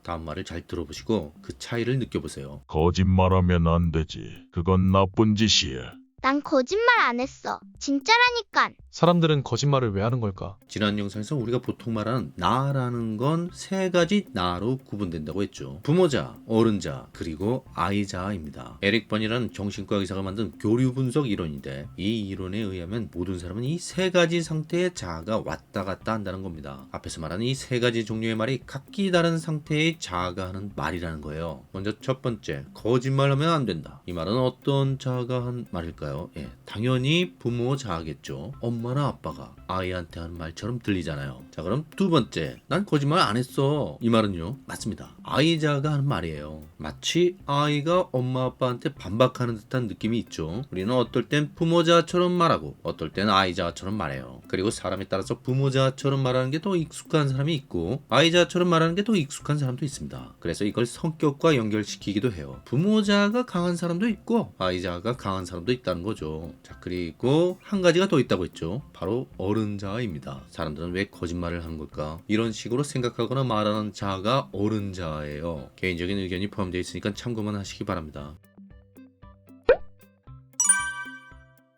다음 말을 잘 들어보시고 그 차이를 느껴보세요. 거짓말하면 안 되지. 그건 나쁜 짓이야. 난 거짓말 안 했어. 진짜라니깐. 사람들은 거짓말을 왜 하는 걸까? 지난 영상에서 우리가 보통 말하는 나라는 건 세 가지 나로 구분된다고 했죠. 부모자, 어른자, 그리고 아이자입니다. 에릭 번이라는 정신과 의사가 만든 교류 분석 이론인데 이 이론에 의하면 모든 사람은 이 세 가지 상태의 자아가 왔다 갔다 한다는 겁니다. 앞에서 말하는 이 세 가지 종류의 말이 각기 다른 상태의 자아가 하는 말이라는 거예요. 먼저 첫 번째, 거짓말하면 안 된다. 이 말은 어떤 자아가 한 말일까요? 당연히 부모 자아겠죠. 엄마나 아빠가 아이한테 하는 말처럼 들리잖아요. 자, 그럼 두 번째, 난 거짓말 안 했어. 이 말은요, 맞습니다. 아이자가 하는 말이에요. 마치 아이가 엄마 아빠한테 반박하는 듯한 느낌이 있죠. 우리는 어떨 땐 부모자처럼 말하고 어떨 땐 아이자처럼 말해요. 그리고 사람에 따라서 부모자처럼 말하는 게 더 익숙한 사람이 있고 아이자처럼 말하는 게 더 익숙한 사람도 있습니다. 그래서 이걸 성격과 연결시키기도 해요. 부모자가 강한 사람도 있고 아이자가 강한 사람도 있다는 거죠. 자, 그리고 한 가지가 더 있다고 했죠. 바로 어른자입니다. 사람들은 왜 거짓말을 하는 걸까? 이런 식으로 생각하거나 말하는 자가 어른자예요. 개인적인 의견이 포함되어 있으니까 참고만 하시기 바랍니다.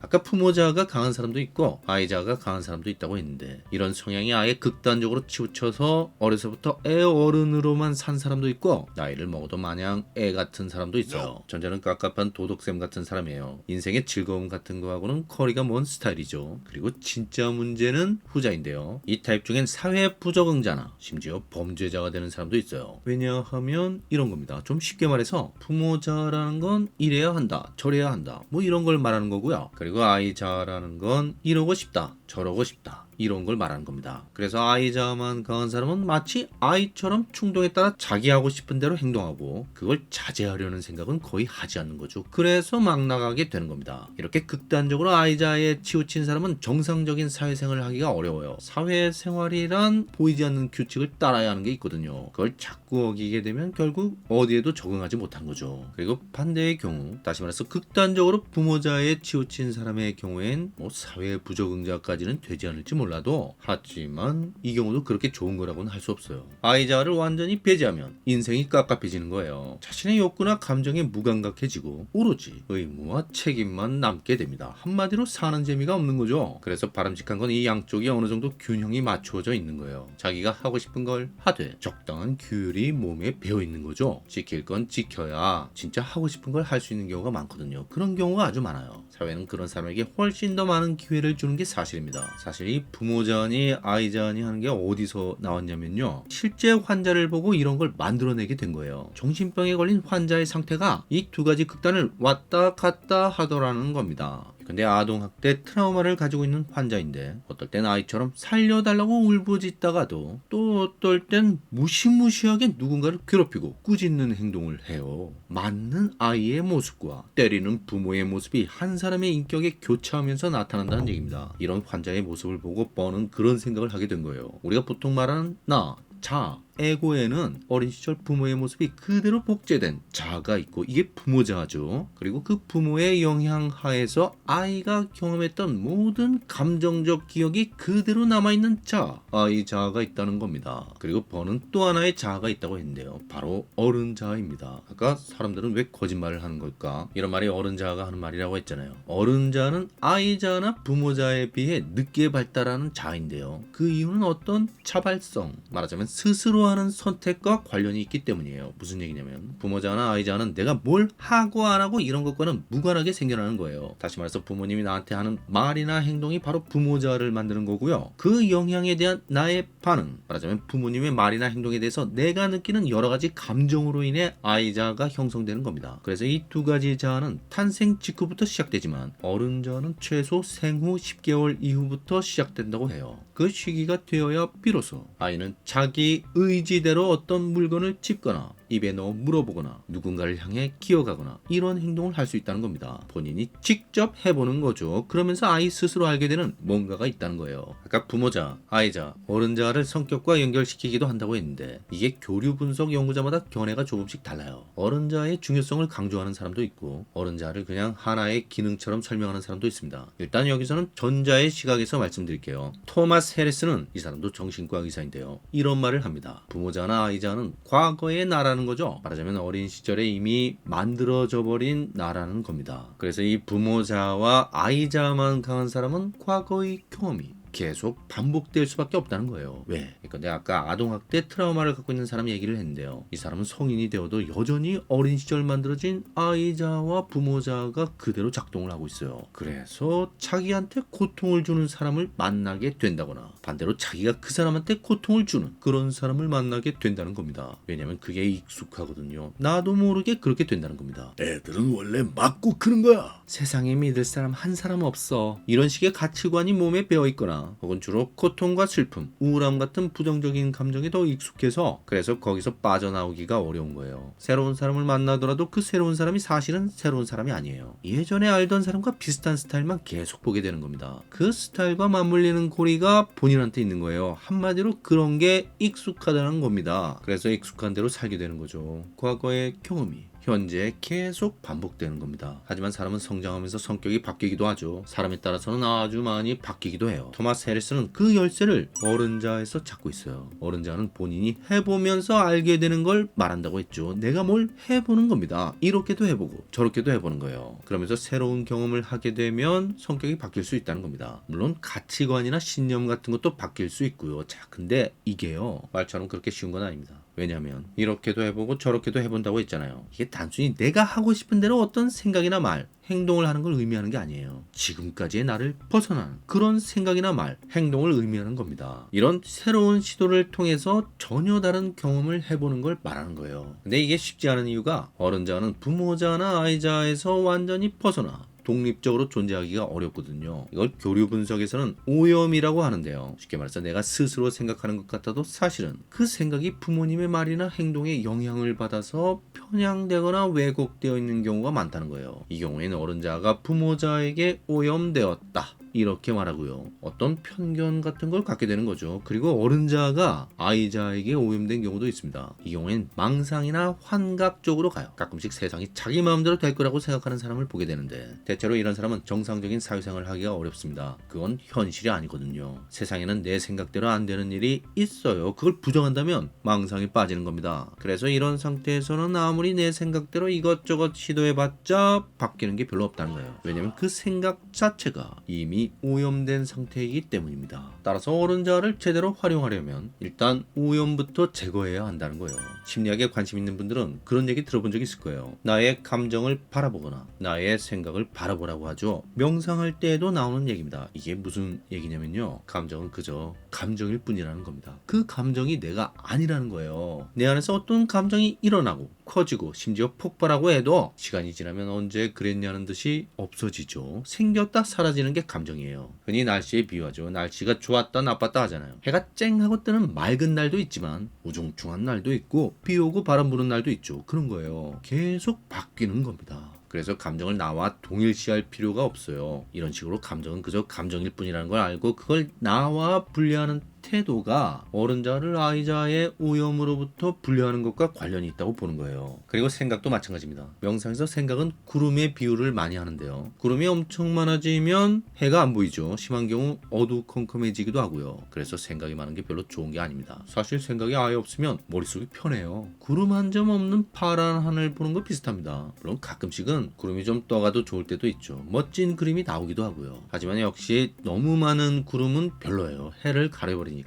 아까 부모자가 강한 사람도 있고 아이자가 강한 사람도 있다고 했는데 이런 성향이 아예 극단적으로 치우쳐서 어려서부터 애 어른으로만 산 사람도 있고 나이를 먹어도 마냥 애 같은 사람도 있어요. 전자는 깝깝한 도덕쌤 같은 사람이에요. 인생의 즐거움 같은 거하고는 거리가 먼 스타일이죠. 그리고 진짜 문제는 후자인데요. 이 타입 중엔 사회 부적응자나 심지어 범죄자가 되는 사람도 있어요. 왜냐하면 이런 겁니다. 좀 쉽게 말해서 부모자라는 건 이래야 한다, 저래야 한다, 뭐 이런 걸 말하는 거고요. 그리고 아이자라는 건 이러고 싶다, 저러고 싶다, 이런 걸 말하는 겁니다. 그래서 아이자만 강한 사람은 마치 아이처럼 충동에 따라 자기 하고 싶은 대로 행동하고 그걸 자제하려는 생각은 거의 하지 않는 거죠. 그래서 막 나가게 되는 겁니다. 이렇게 극단적으로 아이자에 치우친 사람은 정상적인 사회생활을 하기가 어려워요. 사회생활이란 보이지 않는 규칙을 따라야 하는 게 있거든요. 그걸 자꾸 어기게 되면 결국 어디에도 적응하지 못한 거죠. 그리고 반대의 경우, 다시 말해서 극단적으로 부모자에 치우친 사람의 경우엔 사회 부적응자까지는 되지 않을지 몰라도 하지만 이 경우도 그렇게 좋은 거라고는 할 수 없어요. 아이자를 완전히 배제하면 인생이 깝깝해지는 거예요. 자신의 욕구나 감정에 무감각해지고 오로지 의무와 책임만 남게 됩니다. 한마디로 사는 재미가 없는 거죠. 그래서 바람직한 건 이 양쪽이 어느 정도 균형이 맞추어져 있는 거예요. 자기가 하고 싶은 걸 하되 적당한 규율이 몸에 배어 있는 거죠. 지킬 건 지켜야 진짜 하고 싶은 걸 할 수 있는 경우가 많거든요. 그런 경우가 아주 많아요. 사회는 그런 사람에게 훨씬 더 많은 기회를 주는 게 사실입니다. 사실 이 부모자니 아이자니 하는 게 어디서 나왔냐면요, 실제 환자를 보고 이런 걸 만들어내게 된 거예요. 정신병에 걸린 환자의 상태가 이 두 가지 극단을 왔다 갔다 하더라는 겁니다. 근데 아동학대 트라우마를 가지고 있는 환자인데 어떨 땐 아이처럼 살려달라고 울부짖다가도 또 어떨 땐 무시무시하게 누군가를 괴롭히고 꾸짖는 행동을 해요. 맞는 아이의 모습과 때리는 부모의 모습이 한 사람의 인격에 교차하면서 나타난다는 얘기입니다. 이런 환자의 모습을 보고 뻔은 그런 생각을 하게 된 거예요. 우리가 보통 말하는 나, 자, 에고에는 어린 시절 부모의 모습이 그대로 복제된 자아가 있고 이게 부모자죠. 그리고 그 부모의 영향 하에서 아이가 경험했던 모든 감정적 기억이 그대로 남아있는 자, 아이 자아가 있다는 겁니다. 그리고 버는 또 하나의 자아가 있다고 했는데요. 바로 어른 자아입니다. 아까 사람들은 왜 거짓말을 하는 걸까? 이런 말이 어른 자아가 하는 말이라고 했잖아요. 어른 자아는 아이 자아나 부모 자아에 비해 늦게 발달하는 자아인데요. 그 이유는 어떤 자발성, 말하자면 스스로 하는 선택과 관련이 있기 때문이에요. 무슨 얘기냐면 부모자나 아이자는 내가 뭘 하고 안 하고 이런 것과는 무관하게 생겨나는 거예요. 다시 말해서 부모님이 나한테 하는 말이나 행동이 바로 부모자를 만드는 거고요. 그 영향에 대한 나의 반응, 말하자면 부모님의 말이나 행동에 대해서 내가 느끼는 여러 가지 감정으로 인해 아이자가 형성되는 겁니다. 그래서 이 두 가지 자아는 탄생 직후부터 시작되지만 어른자는 최소 생후 10개월 이후부터 시작된다고 해요. 그 시기가 되어야 비로소 아이는 자기 의지대로 어떤 물건을 짚거나 입에 넣어 물어보거나 누군가를 향해 기어가거나 이런 행동을 할 수 있다는 겁니다. 본인이 직접 해보는 거죠. 그러면서 아이 스스로 알게 되는 뭔가가 있다는 거예요. 아까 부모자, 아이자, 어른자를 성격과 연결시키기도 한다고 했는데 이게 교류 분석 연구자마다 견해가 조금씩 달라요. 어른자의 중요성을 강조하는 사람도 있고 어른자를 그냥 하나의 기능처럼 설명하는 사람도 있습니다. 일단 여기서는 전자의 시각에서 말씀드릴게요. 토마스 해리스는 이 사람도 정신과 의사인데요. 이런 말을 합니다. 부모자나 아이자는 과거의 나라는 거죠. 말하자면 어린 시절에 이미 만들어져 버린 나라는 겁니다. 그래서 이 부모자와 아이자만 강한 사람은 과거의 경험이 계속 반복될 수밖에 없다는 거예요. 왜? 그러니까 내가 아까 아동학대 트라우마를 갖고 있는 사람 얘기를 했는데요. 이 사람은 성인이 되어도 여전히 어린 시절 만들어진 아이자와 부모자가 그대로 작동을 하고 있어요. 그래서 자기한테 고통을 주는 사람을 만나게 된다거나 반대로 자기가 그 사람한테 고통을 주는 그런 사람을 만나게 된다는 겁니다. 왜냐면 그게 익숙하거든요. 나도 모르게 그렇게 된다는 겁니다. 애들은 원래 맞고 크는 거야. 세상에 믿을 사람 한 사람 없어. 이런 식의 가치관이 몸에 배어있거나 혹은 주로 고통과 슬픔, 우울함 같은 부정적인 감정에 더 익숙해서 그래서 거기서 빠져나오기가 어려운 거예요. 새로운 사람을 만나더라도 그 새로운 사람이 사실은 새로운 사람이 아니에요. 예전에 알던 사람과 비슷한 스타일만 계속 보게 되는 겁니다. 그 스타일과 맞물리는 고리가 본인한테 있는 거예요. 한마디로 그런 게 익숙하다는 겁니다. 그래서 익숙한 대로 살게 되는 거죠. 과거의 경험이 현재 계속 반복되는 겁니다. 하지만 사람은 성장하면서 성격이 바뀌기도 하죠. 사람에 따라서는 아주 많이 바뀌기도 해요. 토마스 해리스는 그 열쇠를 어른자에서 찾고 있어요. 어른자는 본인이 해보면서 알게 되는 걸 말한다고 했죠. 내가 뭘 해보는 겁니다. 이렇게도 해보고 저렇게도 해보는 거예요. 그러면서 새로운 경험을 하게 되면 성격이 바뀔 수 있다는 겁니다. 물론 가치관이나 신념 같은 것도 바뀔 수 있고요. 자, 근데 이게요, 말처럼 그렇게 쉬운 건 아닙니다. 왜냐면 이렇게도 해보고 저렇게도 해본다고 했잖아요. 이게 단순히 내가 하고 싶은 대로 어떤 생각이나 말, 행동을 하는 걸 의미하는 게 아니에요. 지금까지의 나를 벗어나는 그런 생각이나 말, 행동을 의미하는 겁니다. 이런 새로운 시도를 통해서 전혀 다른 경험을 해보는 걸 말하는 거예요. 근데 이게 쉽지 않은 이유가 어른자는 부모자나 아이자에서 완전히 벗어나 독립적으로 존재하기가 어렵거든요. 이걸 교류 분석에서는 오염이라고 하는데요. 쉽게 말해서 내가 스스로 생각하는 것 같아도 사실은 그 생각이 부모님의 말이나 행동에 영향을 받아서 편향되거나 왜곡되어 있는 경우가 많다는 거예요. 이 경우에는 어른자가 부모자에게 오염되었다, 이렇게 말하고요. 어떤 편견 같은 걸 갖게 되는 거죠. 그리고 어른자가 아이자에게 오염된 경우도 있습니다. 이 경우엔 망상이나 환각 쪽으로 가요. 가끔씩 세상이 자기 마음대로 될 거라고 생각하는 사람을 보게 되는데 대체로 이런 사람은 정상적인 사회생활을 하기가 어렵습니다. 그건 현실이 아니거든요. 세상에는 내 생각대로 안 되는 일이 있어요. 그걸 부정한다면 망상에 빠지는 겁니다. 그래서 이런 상태에서는 아무리 내 생각대로 이것저것 시도해봤자 바뀌는 게 별로 없다는 거예요. 왜냐면 그 생각 자체가 이미 오염된 상태이기 때문입니다. 따라서 어른자를 제대로 활용하려면 일단 오염부터 제거해야 한다는 거예요. 심리학에 관심 있는 분들은 그런 얘기 들어본 적 있을 거예요. 나의 감정을 바라보거나 나의 생각을 바라보라고 하죠. 명상할 때에도 나오는 얘기입니다. 이게 무슨 얘기냐면요, 감정은 그저 감정일 뿐이라는 겁니다. 그 감정이 내가 아니라는 거예요. 내 안에서 어떤 감정이 일어나고 커지고 심지어 폭발하고 해도 시간이 지나면 언제 그랬냐는 듯이 없어지죠. 생겼다 사라지는 게 감정이에요. 흔히 날씨에 비유하죠. 날씨가 좋았다 나빴다 하잖아요. 해가 쨍하고 뜨는 맑은 날도 있지만 우중충한 날도 있고 비 오고 바람 부는 날도 있죠. 그런 거예요. 계속 바뀌는 겁니다. 그래서 감정을 나와 동일시할 필요가 없어요. 이런 식으로 감정은 그저 감정일 뿐이라는 걸 알고 그걸 나와 분리하는 태도가 어른자를 아이자의 오염으로부터 분리하는 것과 관련이 있다고 보는 거예요. 그리고 생각도 마찬가지입니다. 명상에서 생각은 구름의 비유를 많이 하는데요. 구름이 엄청 많아지면 해가 안 보이죠. 심한 경우 어두컴컴해지기도 하고요. 그래서 생각이 많은 게 별로 좋은 게 아닙니다. 사실 생각이 아예 없으면 머릿속이 편해요. 구름 한 점 없는 파란 하늘 보는 거 비슷합니다. 물론 가끔씩은 구름이 좀 떠가도 좋을 때도 있죠. 멋진 그림이 나오기도 하고요. 하지만 역시 너무 많은 구름은 별로예요. 해를 가려버리니까요.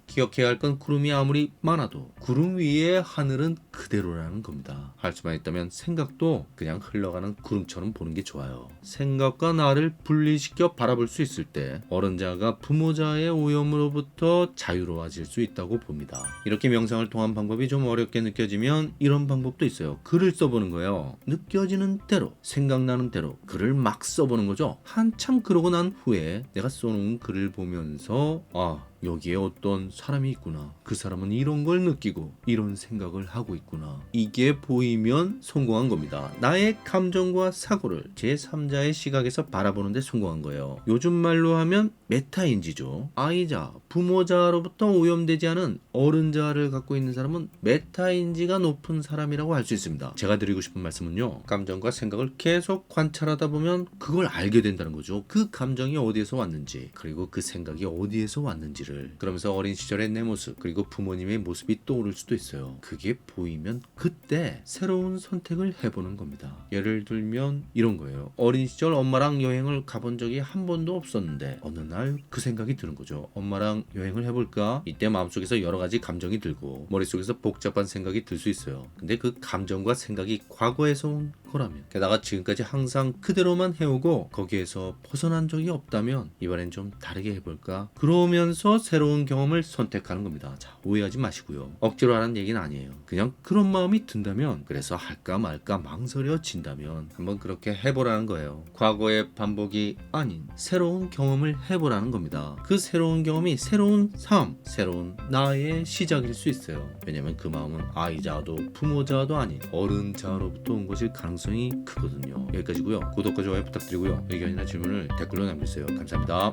기억해야 할 건 구름이 아무리 많아도 구름 위에 하늘은 그대로라는 겁니다. 할 수만 있다면 생각도 그냥 흘러가는 구름처럼 보는 게 좋아요. 생각과 나를 분리시켜 바라볼 수 있을 때 어른자가 부모자의 오염으로부터 자유로워질 수 있다고 봅니다. 이렇게 명상을 통한 방법이 좀 어렵게 느껴지면 이런 방법도 있어요. 글을 써보는 거예요. 느껴지는 대로 생각나는 대로 글을 막 써보는 거죠. 한참 그러고 난 후에 내가 써놓은 글을 보면서 여기에 어떤 사람이 있구나. 그 사람은 이런 걸 느끼고 이런 생각을 하고 있구나. 이게 보이면 성공한 겁니다. 나의 감정과 사고를 제3자의 시각에서 바라보는데 성공한 거예요. 요즘 말로 하면 메타인지죠. 아이자, 부모자로부터 오염되지 않은 어른자를 갖고 있는 사람은 메타인지가 높은 사람이라고 할 수 있습니다. 제가 드리고 싶은 말씀은요. 감정과 생각을 계속 관찰하다 보면 그걸 알게 된다는 거죠. 그 감정이 어디에서 왔는지, 그리고 그 생각이 어디에서 왔는지를. 그러면서 어린 시절의 내 모습, 그리고 부모님의 모습이 떠오를 수도 있어요. 그게 보이면 그때 새로운 선택을 해보는 겁니다. 예를 들면 이런 거예요. 어린 시절 엄마랑 여행을 가본 적이 한 번도 없었는데 어느 날 그 생각이 드는 거죠. 엄마랑 여행을 해볼까? 이때 마음속에서 여러 가지 감정이 들고 머릿속에서 복잡한 생각이 들 수 있어요. 근데 그 감정과 생각이 과거에서 온 거라면, 게다가 지금까지 항상 그대로만 해오고 거기에서 벗어난 적이 없다면 이번엔 좀 다르게 해볼까? 그러면서 새로운 경험을 선택하는 겁니다. 자, 오해하지 마시고요. 억지로 하라는 얘기는 아니에요. 그냥 그런 마음이 든다면, 그래서 할까 말까 망설여진다면 한번 그렇게 해보라는 거예요. 과거의 반복이 아닌 새로운 경험을 해보라는 겁니다. 그 새로운 경험이 새로운 삶, 새로운 나의 시작일 수 있어요. 왜냐면 그 마음은 아이자도 부모자도 아닌 어른자로부터 온 것일 가능성이 크거든요. 여기까지고요. 구독과 좋아요 부탁드리고요. 의견이나 질문을 댓글로 남겨주세요. 감사합니다.